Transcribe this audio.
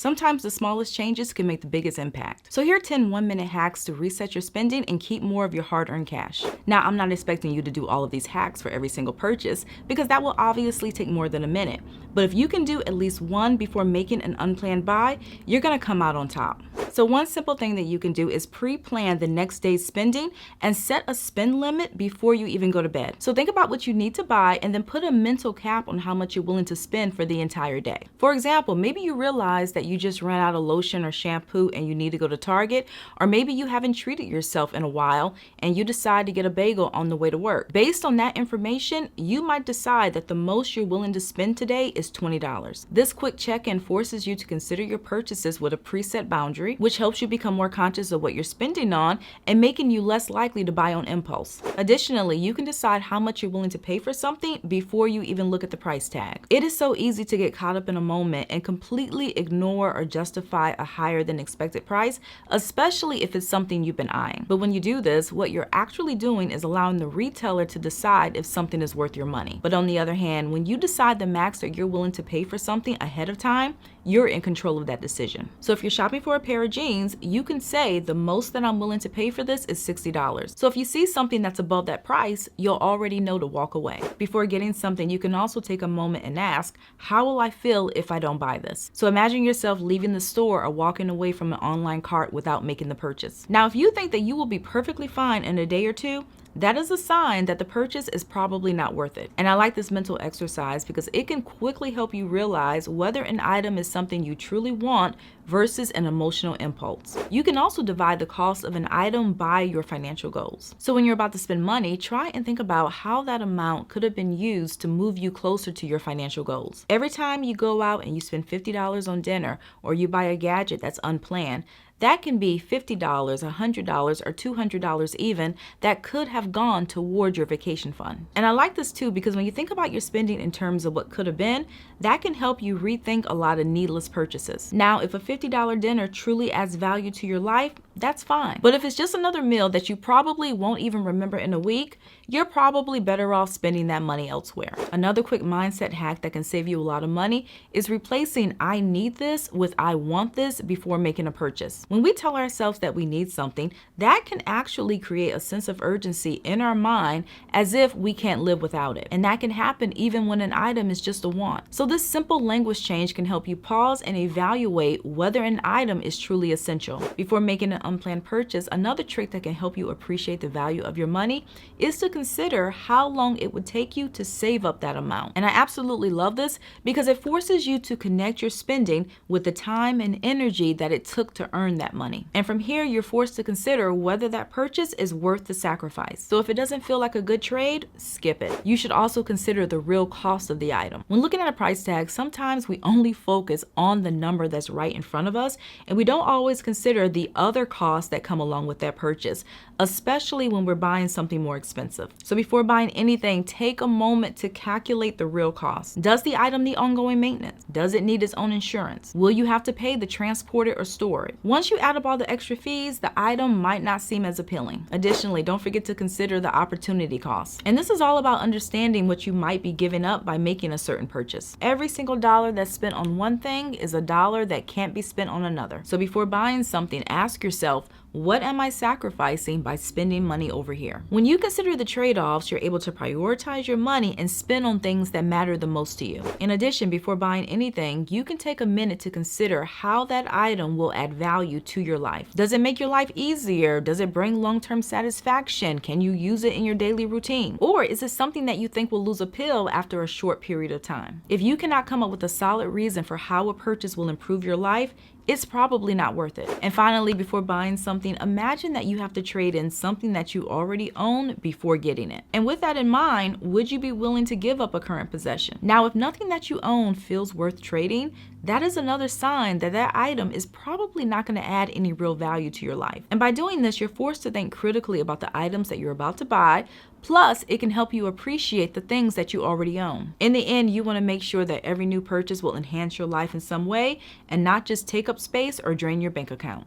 Sometimes the smallest changes can make the biggest impact. So here are 10 one-minute hacks to reset your spending and keep more of your hard-earned cash. Now, I'm not expecting you to do all of these hacks for every single purchase because that will obviously take more than a minute. But if you can do at least one before making an unplanned buy, you're gonna come out on top. So one simple thing that you can do is pre-plan the next day's spending and set a spend limit before you even go to bed. So think about what you need to buy and then put a mental cap on how much you're willing to spend for the entire day. For example, maybe you realize that you just ran out of lotion or shampoo and you need to go to Target, or maybe you haven't treated yourself in a while and you decide to get a bagel on the way to work. Based on that information, you might decide that the most you're willing to spend today is $20. This quick check-in forces you to consider your purchases with a preset boundary, which helps you become more conscious of what you're spending on and making you less likely to buy on impulse. Additionally, you can decide how much you're willing to pay for something before you even look at the price tag. It is so easy to get caught up in a moment and completely ignore or justify a higher than expected price, especially if it's something you've been eyeing. But when you do this, what you're actually doing is allowing the retailer to decide if something is worth your money. But on the other hand, when you decide the max that you're willing to pay for something ahead of time, you're in control of that decision. So if you're shopping for a pair of jeans, you can say the most that I'm willing to pay for this is $60. So if you see something that's above that price, you'll already know to walk away. Before getting something, you can also take a moment and ask, how will I feel if I don't buy this? So imagine yourself leaving the store or walking away from an online cart without making the purchase. Now, if you think that you will be perfectly fine in a day or two, that is a sign that the purchase is probably not worth it. And I like this mental exercise because it can quickly help you realize whether an item is something you truly want versus an emotional impulse. You can also divide the cost of an item by your financial goals. So when you're about to spend money, try and think about how that amount could have been used to move you closer to your financial goals. Every time you go out and you spend $50 on dinner or you buy a gadget that's unplanned, that can be $50, $100, or $200 even that could have gone toward your vacation fund. And I like this too because when you think about your spending in terms of what could have been, that can help you rethink a lot of needless purchases. Now, if a $50 dinner truly adds value to your life, that's fine. But if it's just another meal that you probably won't even remember in a week, you're probably better off spending that money elsewhere. Another quick mindset hack that can save you a lot of money is replacing I need this with I want this before making a purchase. When we tell ourselves that we need something, that can actually create a sense of urgency in our mind as if we can't live without it. And that can happen even when an item is just a want. So this simple language change can help you pause and evaluate whether an item is truly essential. Before making an unplanned purchase, another trick that can help you appreciate the value of your money is to consider how long it would take you to save up that amount. And I absolutely love this because it forces you to connect your spending with the time and energy that it took to earn that money. And from here, you're forced to consider whether that purchase is worth the sacrifice. So if it doesn't feel like a good trade, skip it. You should also consider the real cost of the item. When looking at a price tag, sometimes we only focus on the number that's right in front of us, and we don't always consider the other costs that come along with that purchase, especially when we're buying something more expensive. So before buying anything, take a moment to calculate the real cost. Does the item need ongoing maintenance? Does it need its own insurance? Will you have to pay to transport it or store it? Once you add up all the extra fees, the item might not seem as appealing. Additionally, don't forget to consider the opportunity cost. And this is all about understanding what you might be giving up by making a certain purchase. Every single dollar that's spent on one thing is a dollar that can't be spent on another. So before buying something, ask yourself, what am I sacrificing by spending money over here? When you consider the trade-offs, you're able to prioritize your money and spend on things that matter the most to you. In addition, before buying anything, you can take a minute to consider how that item will add value to your life. Does it make your life easier? Does it bring long-term satisfaction? Can you use it in your daily routine? Or is it something that you think will lose appeal after a short period of time? If you cannot come up with a solid reason for how a purchase will improve your life, it's probably not worth it. And finally, before buying something, imagine that you have to trade in something that you already own before getting it. And with that in mind, would you be willing to give up a current possession? Now, if nothing that you own feels worth trading, that is another sign that that item is probably not going to add any real value to your life. And by doing this, you're forced to think critically about the items that you're about to buy. Plus, it can help you appreciate the things that you already own. In the end, you want to make sure that every new purchase will enhance your life in some way and not just take up space or drain your bank account.